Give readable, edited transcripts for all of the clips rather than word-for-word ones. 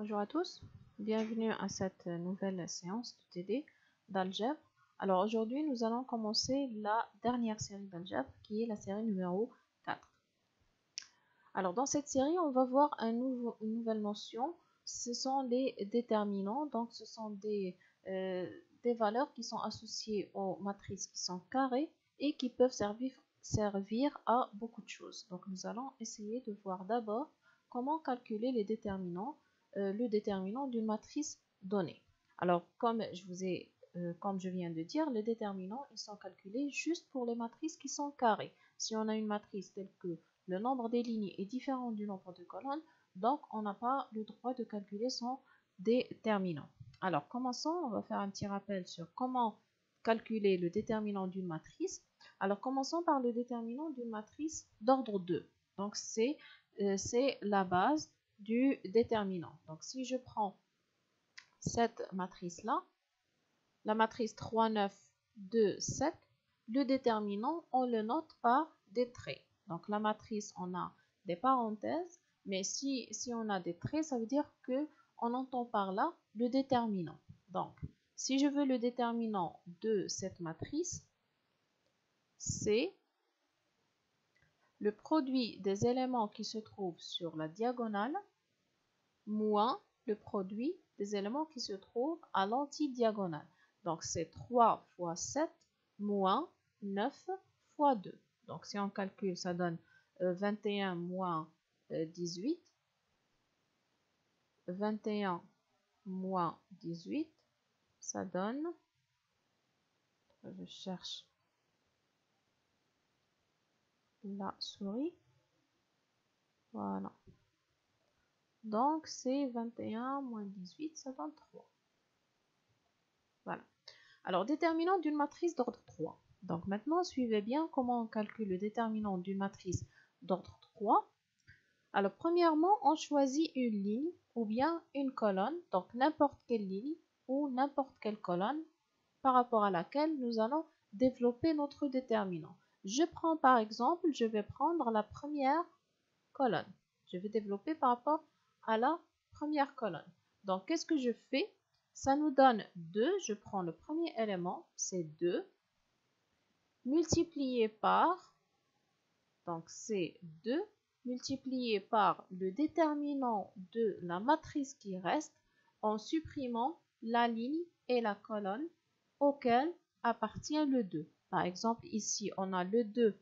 Bonjour à tous, bienvenue à cette nouvelle séance de TD d'algèbre. Alors aujourd'hui, nous allons commencer la dernière série d'algèbre qui est la série numéro 4. Alors dans cette série, on va voir une nouvelle notion, ce sont les déterminants. Donc ce sont des valeurs qui sont associées aux matrices qui sont carrées et qui peuvent servir à beaucoup de choses. Donc nous allons essayer de voir d'abord comment calculer les déterminants, le déterminant d'une matrice donnée. Alors comme je viens de dire, les déterminants ils sont calculés juste pour les matrices qui sont carrées. Si on a une matrice telle que le nombre des lignes est différent du nombre de colonnes, donc on n'a pas le droit de calculer son déterminant. Alors commençons, on va faire un petit rappel sur comment calculer le déterminant d'une matrice. Alors commençons par le déterminant d'une matrice d'ordre 2. Donc c'est la base du déterminant. Donc si je prends cette matrice-là, la matrice 3, 9, 2, 7, le déterminant, on le note par des traits. Donc la matrice, on a des parenthèses, mais si on a des traits, ça veut dire qu'on entend par là le déterminant. Donc, si je veux le déterminant de cette matrice, c'est le produit des éléments qui se trouvent sur la diagonale moins le produit des éléments qui se trouvent à l'antidiagonale. Donc c'est 3 fois 7 moins 9 fois 2. Donc si on calcule, ça donne 21 moins 18. 21 moins 18, ça donne, je cherche la souris, voilà. Donc c'est 21 moins 18, ça donne 3. Voilà. Alors, déterminant d'une matrice d'ordre 3. Donc maintenant, suivez bien comment on calcule le déterminant d'une matrice d'ordre 3. Alors, premièrement, on choisit une ligne ou bien une colonne, donc n'importe quelle ligne ou n'importe quelle colonne par rapport à laquelle nous allons développer notre déterminant. Je prends par exemple, je vais prendre la première colonne. Je vais développer par rapport à la première colonne. Donc, qu'est-ce que je fais? Ça nous donne 2, je prends le premier élément, c'est 2, multiplié par, donc c'est 2, multiplié par le déterminant de la matrice qui reste, en supprimant la ligne et la colonne auquel appartient le 2. Par exemple, ici, on a le 2,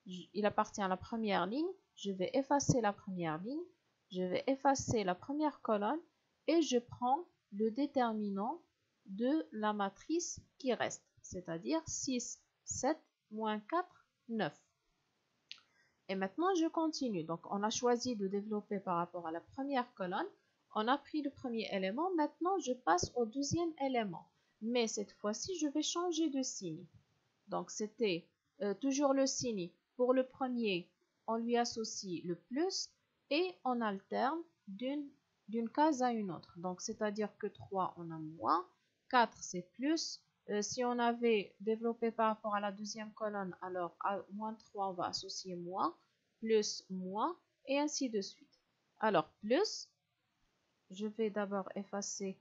il appartient à la première ligne, je vais effacer la première ligne, je vais effacer la première colonne et je prends le déterminant de la matrice qui reste, c'est-à-dire 6, 7, moins 4, 9. Et maintenant, je continue. Donc, on a choisi de développer par rapport à la première colonne. On a pris le premier élément. Maintenant, je passe au deuxième élément. Mais cette fois-ci, je vais changer de signe. Donc, c'était toujours le signe. Pour le premier, on lui associe le plus et on alterne d'une case à une autre. Donc, c'est-à-dire que 3, on a moins, 4, c'est plus. Si on avait développé par rapport à la deuxième colonne, alors à moins 3, on va associer moins, plus, moins, et ainsi de suite. Alors, plus, je vais d'abord effacer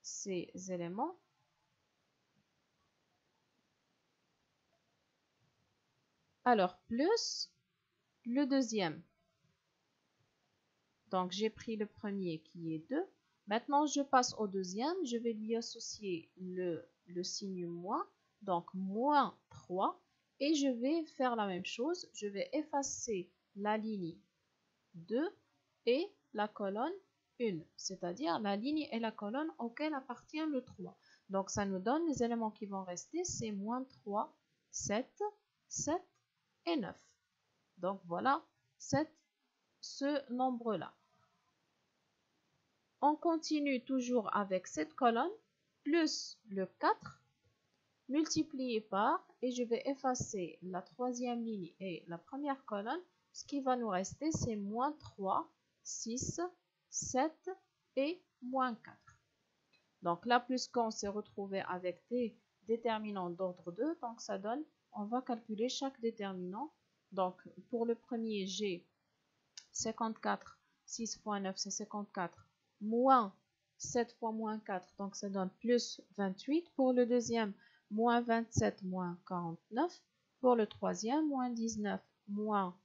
ces éléments. Alors, plus le deuxième. Donc, j'ai pris le premier qui est 2. Maintenant, je passe au deuxième. Je vais lui associer le signe moins. Donc, moins 3. Et je vais faire la même chose. Je vais effacer la ligne 2 et la colonne 1. C'est-à-dire la ligne et la colonne auxquelles appartient le 3. Donc, ça nous donne les éléments qui vont rester. C'est moins 3, 7, 7 et 9. Donc, voilà ce nombre-là. On continue toujours avec cette colonne, plus le 4, multiplié par, et je vais effacer la troisième ligne et la première colonne. Ce qui va nous rester, c'est moins 3, 6, 7 et moins 4. Donc là, puisqu'on s'est retrouvé avec des déterminants d'ordre 2, donc ça donne, on va calculer chaque déterminant. Donc pour le premier, j'ai 54 6 fois 9, c'est 54. Moins 7 fois moins 4, donc ça donne plus 28. Pour le deuxième, moins 27, moins 49. Pour le troisième, moins 19, moins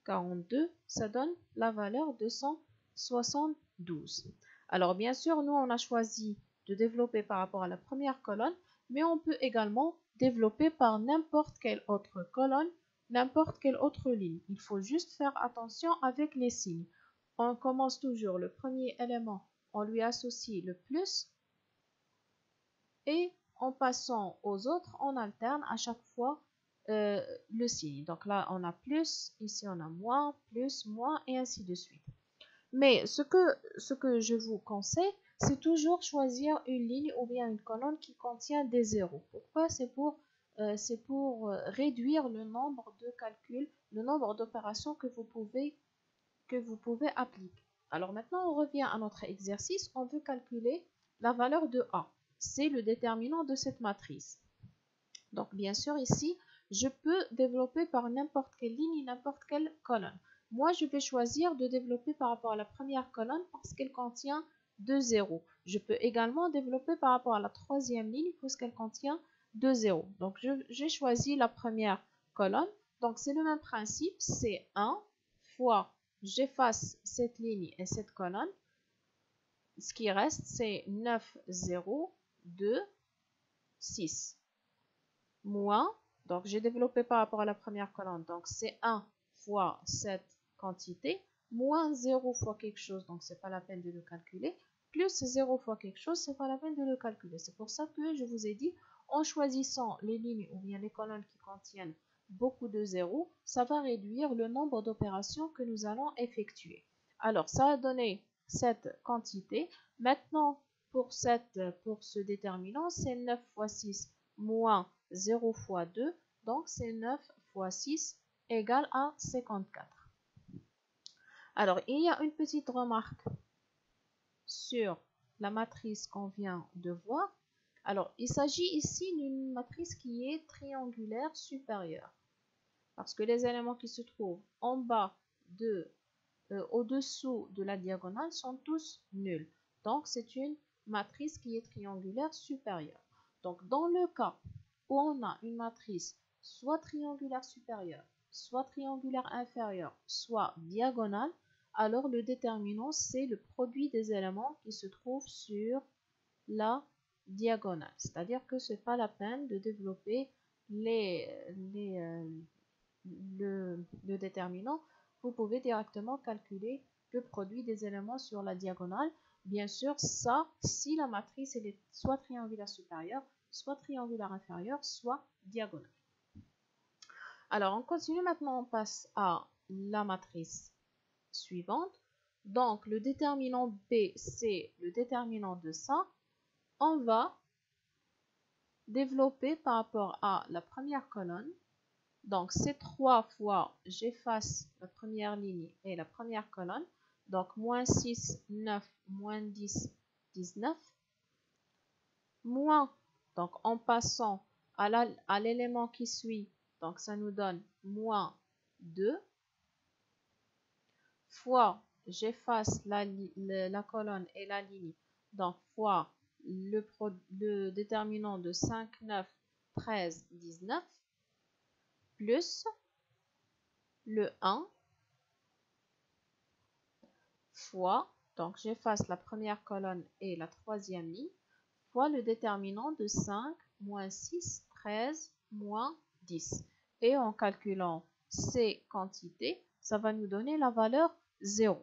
42, ça donne la valeur de 172. Alors bien sûr, nous on a choisi de développer par rapport à la première colonne, mais on peut également développer par n'importe quelle autre colonne, n'importe quelle autre ligne. Il faut juste faire attention avec les signes. On commence toujours le premier élément, on lui associe le plus, et en passant aux autres, on alterne à chaque fois le signe. Donc là, on a plus, ici on a moins, plus, moins, et ainsi de suite. Mais ce que je vous conseille, c'est toujours choisir une ligne ou bien une colonne qui contient des zéros. Pourquoi? C'est pour réduire le nombre de calculs, le nombre d'opérations que vous pouvez appliquer. Alors maintenant, on revient à notre exercice. On veut calculer la valeur de A. C'est le déterminant de cette matrice. Donc bien sûr, ici, je peux développer par n'importe quelle ligne, n'importe quelle colonne. Moi, je vais choisir de développer par rapport à la première colonne parce qu'elle contient 2 zéros. Je peux également développer par rapport à la troisième ligne puisqu'elle contient 2 zéros. Donc, j'ai choisi la première colonne. Donc, c'est le même principe. C'est 1 fois, j'efface cette ligne et cette colonne. Ce qui reste, c'est 9, 0, 2, 6. Moins, donc j'ai développé par rapport à la première colonne, donc c'est 1 fois cette quantité, moins 0 fois quelque chose, donc c'est pas la peine de le calculer, plus 0 fois quelque chose, c'est pas la peine de le calculer. C'est pour ça que je vous ai dit, en choisissant les lignes ou bien les colonnes qui contiennent beaucoup de zéros, ça va réduire le nombre d'opérations que nous allons effectuer. Alors, ça a donné cette quantité. Maintenant, pour ce déterminant, c'est 9 fois 6 moins 0 fois 2, donc c'est 9 fois 6 égale à 54. Alors, il y a une petite remarque sur la matrice qu'on vient de voir. Alors, il s'agit ici d'une matrice qui est triangulaire supérieure, parce que les éléments qui se trouvent en bas au-dessous de la diagonale sont tous nuls. Donc, c'est une matrice qui est triangulaire supérieure. Donc, dans le cas où on a une matrice soit triangulaire supérieure, soit triangulaire inférieure, soit diagonale, alors le déterminant, c'est le produit des éléments qui se trouvent sur la diagonale. C'est-à-dire que ce n'est pas la peine de développer le déterminant. Vous pouvez directement calculer le produit des éléments sur la diagonale. Bien sûr, ça, si la matrice elle est soit triangulaire supérieure, soit triangulaire inférieure, soit diagonale. Alors, on continue maintenant, on passe à la matrice suivante. Donc, le déterminant B, c'est le déterminant de ça. On va développer par rapport à la première colonne. Donc, c'est 3 fois, j'efface la première ligne et la première colonne. Donc, moins 6, 9, moins 10, 19. Moins, donc en passant à l'élément qui suit, donc ça nous donne moins 2. Fois, j'efface la colonne et la ligne. Donc, fois le déterminant de 5, 9, 13, 19. Plus le 1 fois, donc j'efface la première colonne et la troisième ligne, fois le déterminant de 5, moins 6, 13, moins 10. Et en calculant ces quantités, ça va nous donner la valeur 0.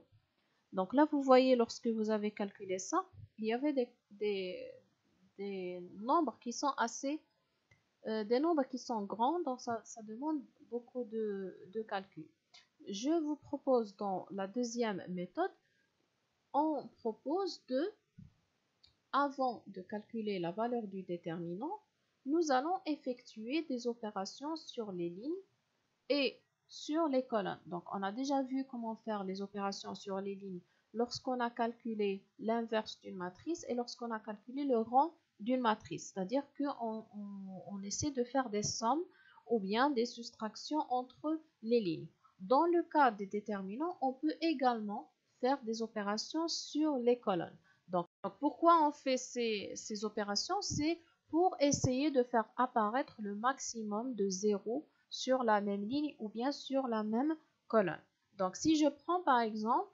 Donc là, vous voyez, lorsque vous avez calculé ça, il y avait des nombres qui sont des nombres qui sont grands, donc ça demande beaucoup de calculs. Je vous propose dans la deuxième méthode, on propose avant de calculer la valeur du déterminant, nous allons effectuer des opérations sur les lignes et sur les colonnes. Donc, on a déjà vu comment faire les opérations sur les lignes lorsqu'on a calculé l'inverse d'une matrice et lorsqu'on a calculé le rang d'une matrice. C'est-à-dire qu'on essaie de faire des sommes ou bien des soustractions entre les lignes. Dans le cas des déterminants, on peut également faire des opérations sur les colonnes. Donc pourquoi on fait ces opérations? C'est pour essayer de faire apparaître le maximum de zéros sur la même ligne ou bien sur la même colonne. Donc si je prends par exemple,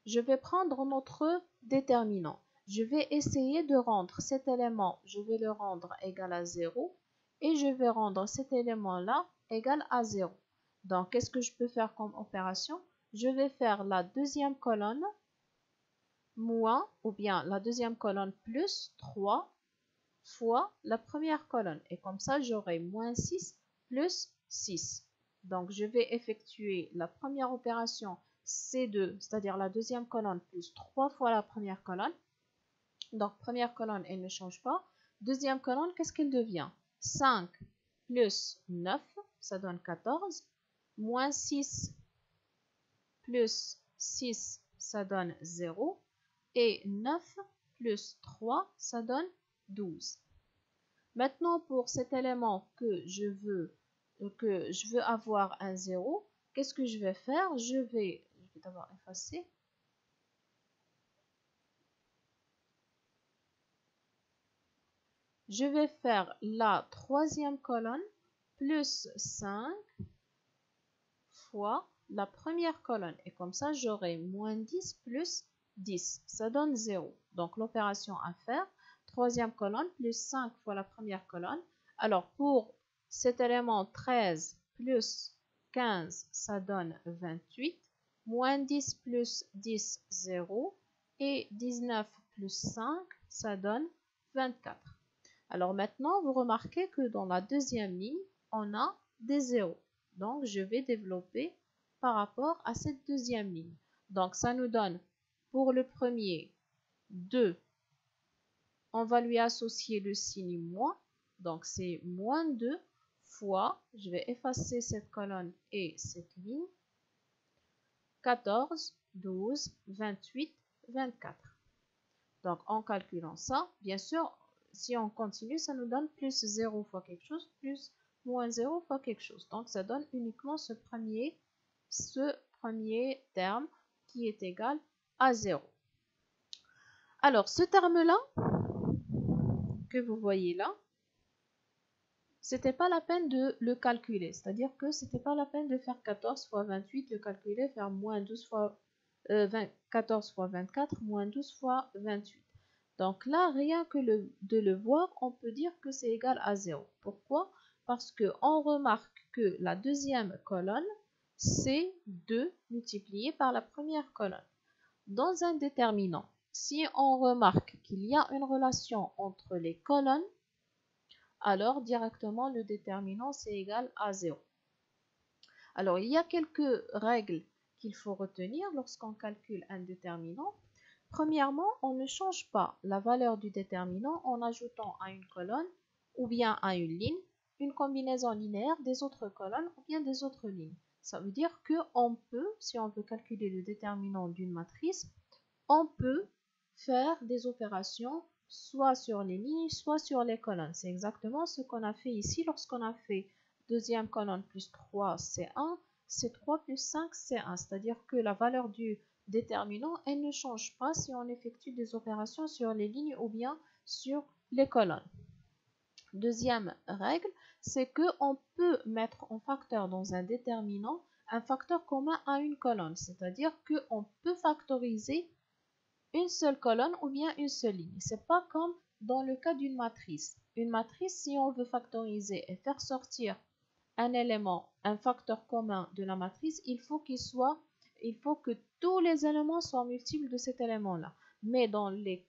je vais prendre notre déterminant. Je vais essayer de rendre cet élément, je vais le rendre égal à 0 et je vais rendre cet élément-là égal à 0. Donc, qu'est-ce que je peux faire comme opération? Je vais faire la deuxième colonne moins, ou bien la deuxième colonne plus 3 fois la première colonne. Et comme ça, j'aurai moins 6 plus 6. Donc, je vais effectuer la première opération C2, c'est-à-dire la deuxième colonne, plus 3 fois la première colonne. Donc, première colonne, elle ne change pas. Deuxième colonne, qu'est-ce qu'elle devient? 5 plus 9, ça donne 14. Moins 6 plus 6, ça donne 0. Et 9 plus 3, ça donne 12. Maintenant, pour cet élément que je veux avoir un 0, qu'est-ce que je vais faire? Je vais d'abord effacer. Je vais faire la troisième colonne plus 5 fois la première colonne. Et comme ça, j'aurai moins 10 plus 10. Ça donne 0. Donc, l'opération à faire, troisième colonne plus 5 fois la première colonne. Alors, pour cet élément 13 plus 15, ça donne 28. Moins 10 plus 10, 0. Et 19 plus 5, ça donne 24. Alors maintenant, vous remarquez que dans la deuxième ligne, on a des zéros. Donc, je vais développer par rapport à cette deuxième ligne. Donc, ça nous donne pour le premier 2. On va lui associer le signe moins. Donc, c'est moins 2 fois, je vais effacer cette colonne et cette ligne, 14, 12, 28, 24. Donc, en calculant ça, bien sûr, si on continue, ça nous donne plus 0 fois quelque chose, plus moins 0 fois quelque chose. Donc, ça donne uniquement ce premier terme qui est égal à 0. Alors, ce terme-là, que vous voyez là, c'était pas la peine de le calculer. C'est-à-dire que c'était pas la peine de faire 14 fois 28, le calculer, faire moins 12 fois 14 fois 24, moins 12 fois 28. Donc là, rien que de le voir, on peut dire que c'est égal à 0. Pourquoi? Parce qu'on remarque que la deuxième colonne, c'est 2 multiplié par la première colonne. Dans un déterminant, si on remarque qu'il y a une relation entre les colonnes, alors directement le déterminant, c'est égal à 0. Alors, il y a quelques règles qu'il faut retenir lorsqu'on calcule un déterminant. Premièrement, on ne change pas la valeur du déterminant en ajoutant à une colonne ou bien à une ligne une combinaison linéaire des autres colonnes ou bien des autres lignes. Ça veut dire qu'on peut, si on veut calculer le déterminant d'une matrice, on peut faire des opérations soit sur les lignes, soit sur les colonnes. C'est exactement ce qu'on a fait ici lorsqu'on a fait deuxième colonne plus 3, c'est 1, c'est 3 plus 5, c'est 1. C'est-à-dire que la valeur du déterminant, elle ne change pas si on effectue des opérations sur les lignes ou bien sur les colonnes. Deuxième règle, c'est qu'on peut mettre en facteur dans un déterminant un facteur commun à une colonne. C'est-à-dire qu'on peut factoriser une seule colonne ou bien une seule ligne. C'est pas comme dans le cas d'une matrice. Une matrice, si on veut factoriser et faire sortir un élément, un facteur commun de la matrice, il faut que tous les éléments soient multiples de cet élément-là. Mais dans les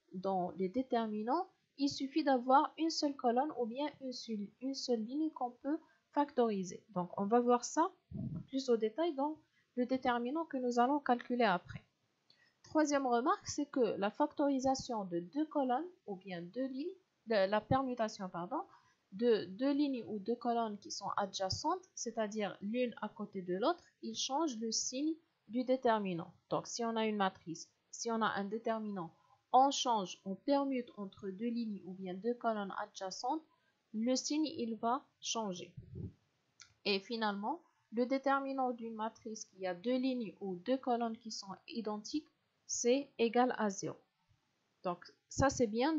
déterminants, il suffit d'avoir une seule colonne ou bien une seule ligne qu'on peut factoriser. Donc, on va voir ça plus au détail dans le déterminant que nous allons calculer après. Troisième remarque, c'est que la factorisation de deux colonnes ou bien deux lignes, la permutation, pardon, de deux lignes ou deux colonnes qui sont adjacentes, c'est-à-dire l'une à côté de l'autre, il change le signe du déterminant. Donc, si on a une matrice, si on a un déterminant, on permute entre deux lignes ou bien deux colonnes adjacentes, le signe, il va changer. Et finalement, Le déterminant d'une matrice qui a deux lignes ou deux colonnes qui sont identiques, c'est égal à 0. Donc ça, c'est bien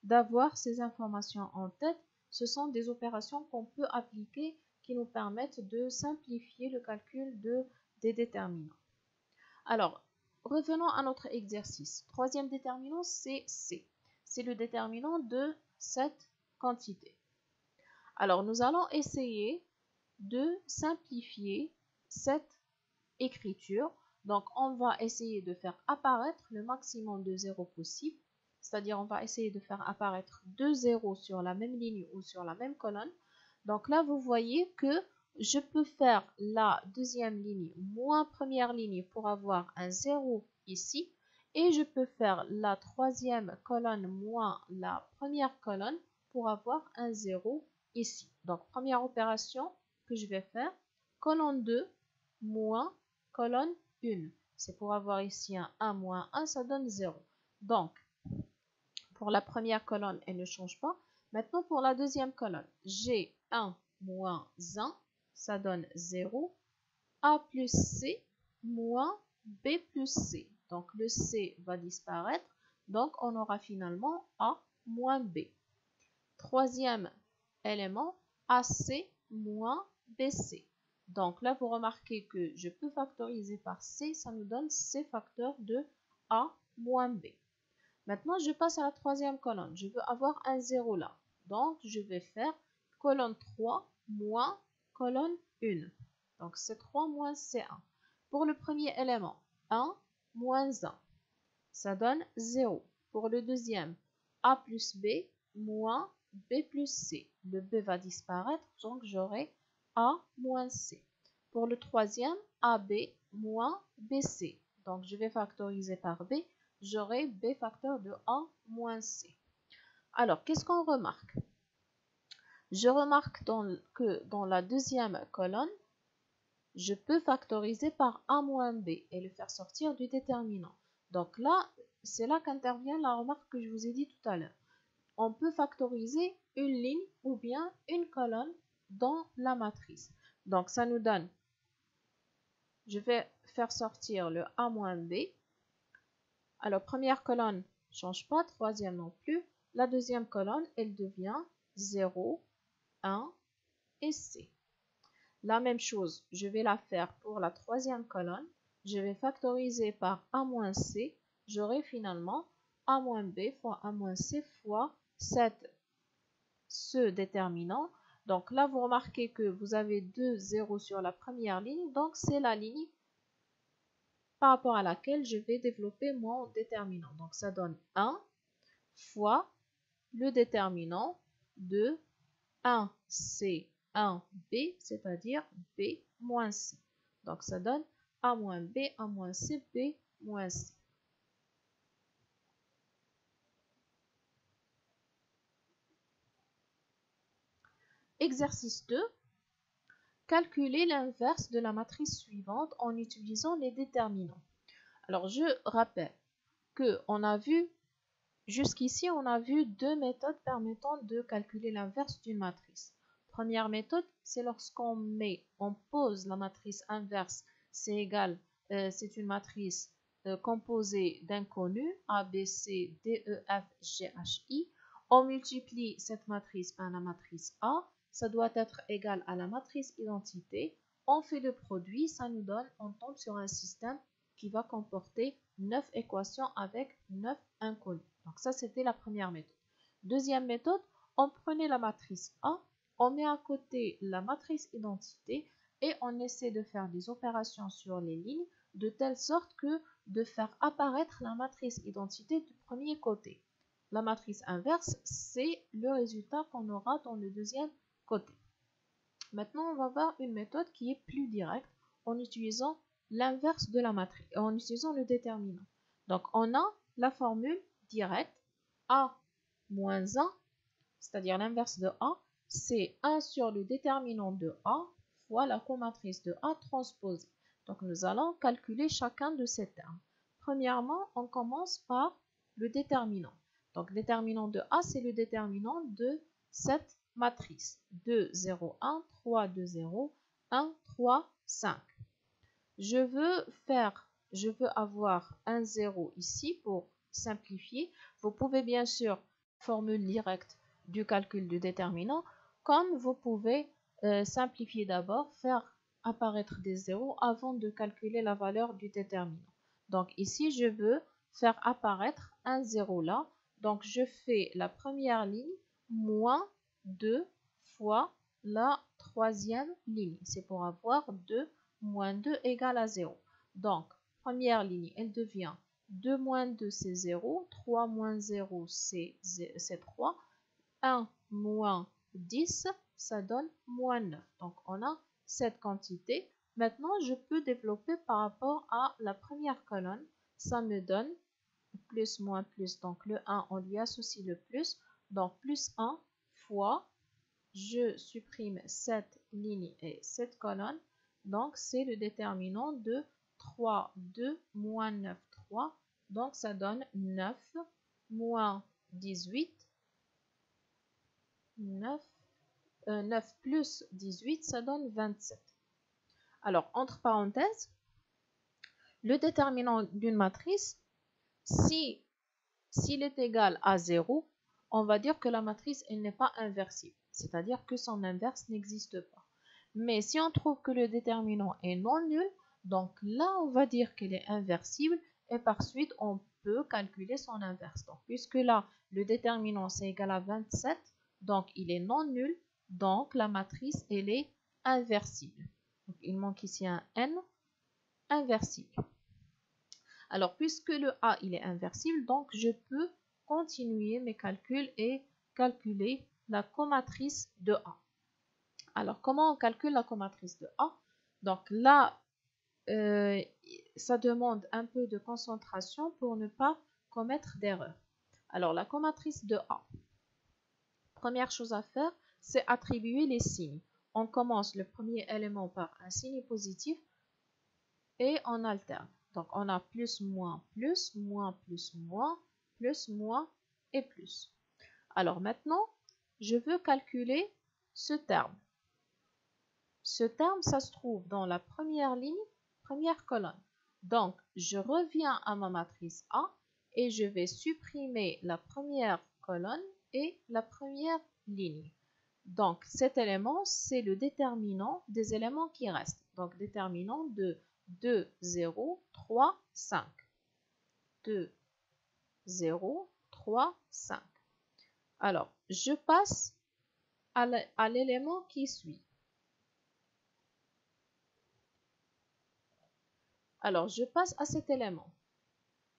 d'avoir ces informations en tête. Ce sont des opérations qu'on peut appliquer qui nous permettent de simplifier le calcul des déterminants. Alors, revenons à notre exercice. Troisième déterminant, c'est C. C'est le déterminant de cette quantité. Alors, nous allons essayer de simplifier cette écriture. Donc, on va essayer de faire apparaître le maximum de zéros possible. C'est-à-dire, on va essayer de faire apparaître deux zéros sur la même ligne ou sur la même colonne. Donc là, vous voyez que je peux faire la deuxième ligne moins première ligne pour avoir un 0 ici. Et je peux faire la troisième colonne moins la première colonne pour avoir un 0 ici. Donc, première opération que je vais faire, colonne 2 moins colonne 1. C'est pour avoir ici un 1 moins 1, ça donne 0. Donc, pour la première colonne, elle ne change pas. Maintenant, pour la deuxième colonne, j'ai 1 moins 1, ça donne 0. A plus C moins B plus C. Donc, le C va disparaître. Donc, on aura finalement A moins B. Troisième élément, AC moins BC. Donc là, vous remarquez que je peux factoriser par C, ça nous donne C facteur de A moins B. Maintenant, je passe à la troisième colonne. Je veux avoir un 0 là. Donc, je vais faire colonne 3 moins colonne 1. Donc, c'est 3 moins C1. Pour le premier élément, 1 moins 1. Ça donne 0. Pour le deuxième, A plus B moins B plus C. Le B va disparaître, donc j'aurai A moins C. Pour le troisième, AB moins BC. Donc, je vais factoriser par B. J'aurai B facteur de A moins C. Alors, qu'est-ce qu'on remarque? Je remarque que dans la deuxième colonne, je peux factoriser par A moins B et le faire sortir du déterminant. Donc là, c'est là qu'intervient la remarque que je vous ai dit tout à l'heure. On peut factoriser une ligne ou bien une colonne dans la matrice. Donc ça nous donne, je vais faire sortir le A moins B. Alors première colonne ne change pas, troisième non plus. La deuxième colonne, elle devient 0, 1 et C. La même chose, je vais la faire pour la troisième colonne. Je vais factoriser par A moins C. J'aurai finalement A moins B fois A moins C fois ce déterminant. Donc là, vous remarquez que vous avez 2 zéros sur la première ligne. Donc c'est la ligne par rapport à laquelle je vais développer mon déterminant. Donc ça donne 1 fois le déterminant de 1C 1B, c'est-à-dire B moins C. Donc ça donne A moins B, A moins C, B moins C. Exercice 2. Calculer l'inverse de la matrice suivante en utilisant les déterminants. Alors je rappelle que jusqu'ici on a vu deux méthodes permettant de calculer l'inverse d'une matrice. Première méthode, c'est lorsqu'on pose la matrice inverse, c'est une matrice composée d'inconnus, A, B, C, D, E, F, G, H, I. On multiplie cette matrice par la matrice A, ça doit être égal à la matrice identité. On fait le produit, ça nous donne, on tombe sur un système qui va comporter 9 équations avec 9 inconnus. Donc ça, c'était la première méthode. Deuxième méthode, on prenait la matrice A, on met à côté la matrice identité et on essaie de faire des opérations sur les lignes de telle sorte que de faire apparaître la matrice identité du premier côté. La matrice inverse, c'est le résultat qu'on aura dans le deuxième côté. Maintenant, on va voir une méthode qui est plus directe en utilisant l'inverse de la matrice, en utilisant le déterminant. Donc, on a la formule directe A moins 1, c'est-à-dire l'inverse de A, c'est 1 sur le déterminant de A fois la comatrice de A transposée. Donc, nous allons calculer chacun de ces termes. Premièrement, on commence par le déterminant. Donc, déterminant de A, c'est le déterminant de cette matrice. 2, 0, 1, 3, 2, 0, 1, 3, 5. Je veux avoir un 0 ici pour simplifier. Vous pouvez bien sûr formule directe du calcul du déterminant, comme vous pouvez simplifier d'abord, faire apparaître des zéros avant de calculer la valeur du déterminant. Donc ici, je veux faire apparaître un 0 là. Donc je fais la première ligne moins 2 fois la troisième ligne. C'est pour avoir 2 moins 2 égale à 0. Donc, première ligne, elle devient 2 moins 2, c'est 0. 3 moins 0, c'est 3. 1 moins 10, ça donne moins 9. Donc, on a cette quantité. Maintenant, je peux développer par rapport à la première colonne. Ça me donne plus, moins, plus. Donc, le 1, on lui associe le plus. Donc, plus 1 fois, je supprime cette ligne et cette colonne. Donc, c'est le déterminant de 3, 2, moins 9, 3. Donc, ça donne 9 moins 18. 9 plus 18, ça donne 27. Alors, entre parenthèses, le déterminant d'une matrice, s'il est égal à 0, on va dire que la matrice elle n'est pas inversible, c'est-à-dire que son inverse n'existe pas. Mais si on trouve que le déterminant est non nul, donc là, on va dire qu'elle est inversible et par suite, on peut calculer son inverse. Donc, puisque là, le déterminant c'est égal à 27, donc il est non nul, donc la matrice, elle est inversible. Donc, il manque ici un n inversible. Alors, puisque le A, il est inversible, donc je peux continuer mes calculs et calculer la comatrice de A. Alors, comment on calcule la comatrice de A? Donc là, ça demande un peu de concentration pour ne pas commettre d'erreur. Alors, la comatrice de A, première chose à faire, c'est attribuer les signes. On commence le premier élément par un signe positif et on alterne. Donc, on a plus, moins, plus, moins, plus, moins, plus, moins et plus. Alors maintenant, je veux calculer ce terme. Ce terme, ça se trouve dans la première ligne, première colonne. Donc, je reviens à ma matrice A et je vais supprimer la première colonne et la première ligne. Donc, cet élément, c'est le déterminant des éléments qui restent. Donc, déterminant de 2, 0, 3, 5. 2, 0, 3, 5. Alors, je passe à l'élément qui suit. Alors, je passe à cet élément.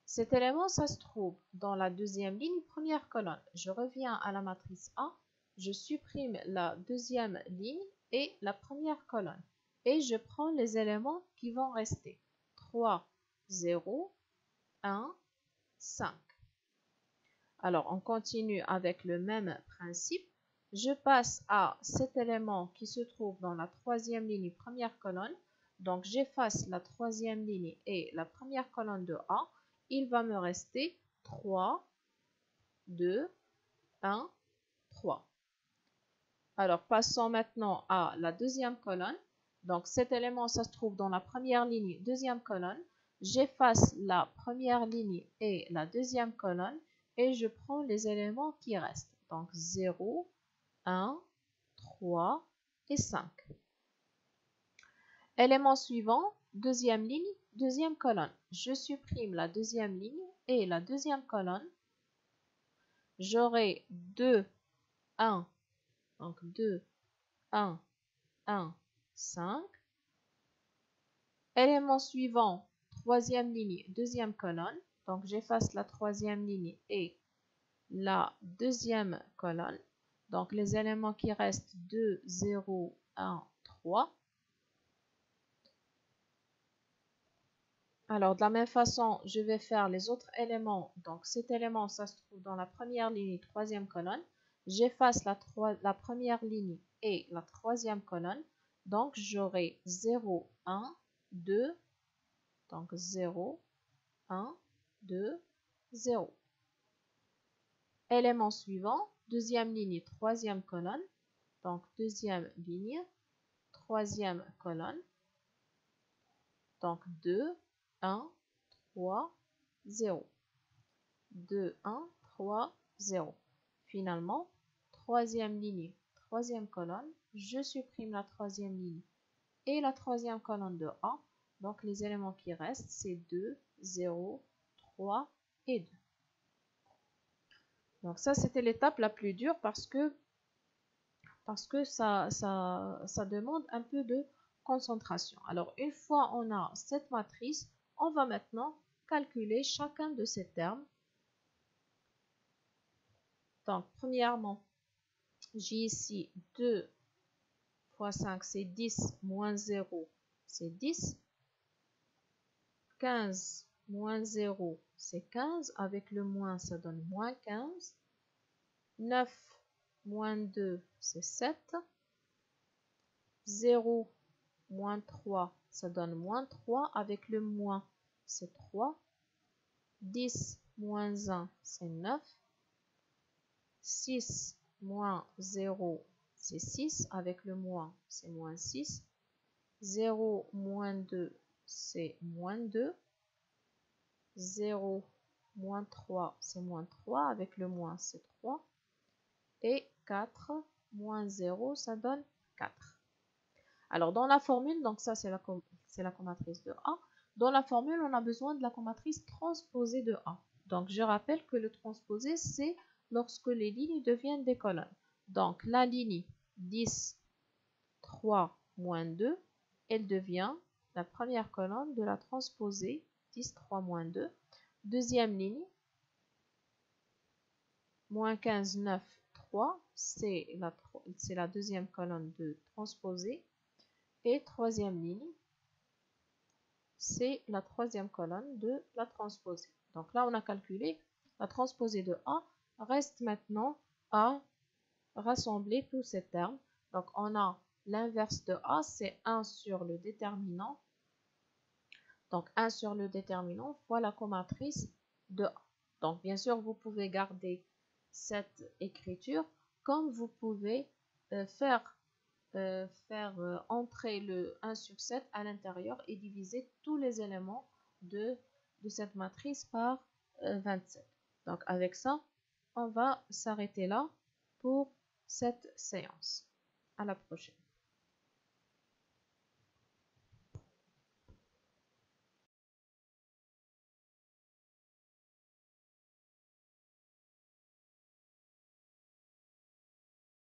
Cet élément, ça se trouve dans la deuxième ligne, première colonne. Je reviens à la matrice A, je supprime la deuxième ligne et la première colonne. Et je prends les éléments qui vont rester. 3, 0, 1, 5. Alors, on continue avec le même principe. Je passe à cet élément qui se trouve dans la troisième ligne, première colonne. Donc, j'efface la troisième ligne et la première colonne de A. Il va me rester 3, 2, 1, 3. Alors, passons maintenant à la deuxième colonne. Donc, cet élément, ça se trouve dans la première ligne, deuxième colonne. J'efface la première ligne et la deuxième colonne et je prends les éléments qui restent. Donc, 0, 1, 3 et 5. Élément suivant, deuxième ligne, deuxième colonne. Je supprime la deuxième ligne et la deuxième colonne. J'aurai 2, 1, donc 2, 1, 1, 5. Élément suivant, troisième ligne, deuxième colonne. Donc, j'efface la troisième ligne et la deuxième colonne. Donc, les éléments qui restent, 2, 0, 1, 3. Alors, de la même façon, je vais faire les autres éléments. Donc, cet élément, ça se trouve dans la première ligne, troisième colonne. J'efface la première ligne et la troisième colonne. Donc, j'aurai 0, 1, 2. Donc, 0, 1, 2, 0. Élément suivant, deuxième ligne, troisième colonne. Donc, deuxième ligne, troisième colonne. Donc 2, 1, 3, 0. 2, 1, 3, 0. Finalement, troisième ligne, troisième colonne, je supprime la troisième ligne et la troisième colonne de A. Donc les éléments qui restent, c'est 2, 0, 3 et 2. Donc ça, c'était l'étape la plus dure parce que ça demande un peu de concentration. Alors, une fois on a cette matrice, on va maintenant calculer chacun de ces termes. Donc, premièrement, j'ai ici 2 fois 5, c'est 10, moins 0, c'est 10. 15 moins 0, c'est 15. Avec le moins, ça donne moins 15. 9 moins 2, c'est 7. 0 moins 3, ça donne moins 3. Avec le moins, c'est 3. 10 moins 1, c'est 9. 6 moins 0, c'est 6. Avec le moins, c'est moins 6. 0 moins 2, c'est moins 2. 0 moins 3, c'est moins 3. Avec le moins, c'est 3. Et 4 moins 0, ça donne 4. Alors, dans la formule, donc ça, c'est la comatrice de A. Dans la formule, on a besoin de la comatrice transposée de A. Donc, je rappelle que le transposé, c'est lorsque les lignes deviennent des colonnes. Donc, la ligne 10, 3, moins 2, elle devient la première colonne de la transposée 10, 3, moins 2. Deuxième ligne, moins 15, 9, 3, c'est la deuxième colonne de transposée. Et troisième ligne, c'est la troisième colonne de la transposée. Donc là, on a calculé la transposée de A. Reste maintenant à rassembler tous ces termes. Donc on a l'inverse de A, c'est 1 sur le déterminant. Donc 1 sur le déterminant fois la comatrice de A. Donc bien sûr, vous pouvez garder cette écriture comme vous pouvez faire entrer le 1 sur 7 à l'intérieur et diviser tous les éléments de cette matrice par 27. Donc avec ça, on va s'arrêter là pour cette séance. À la prochaine.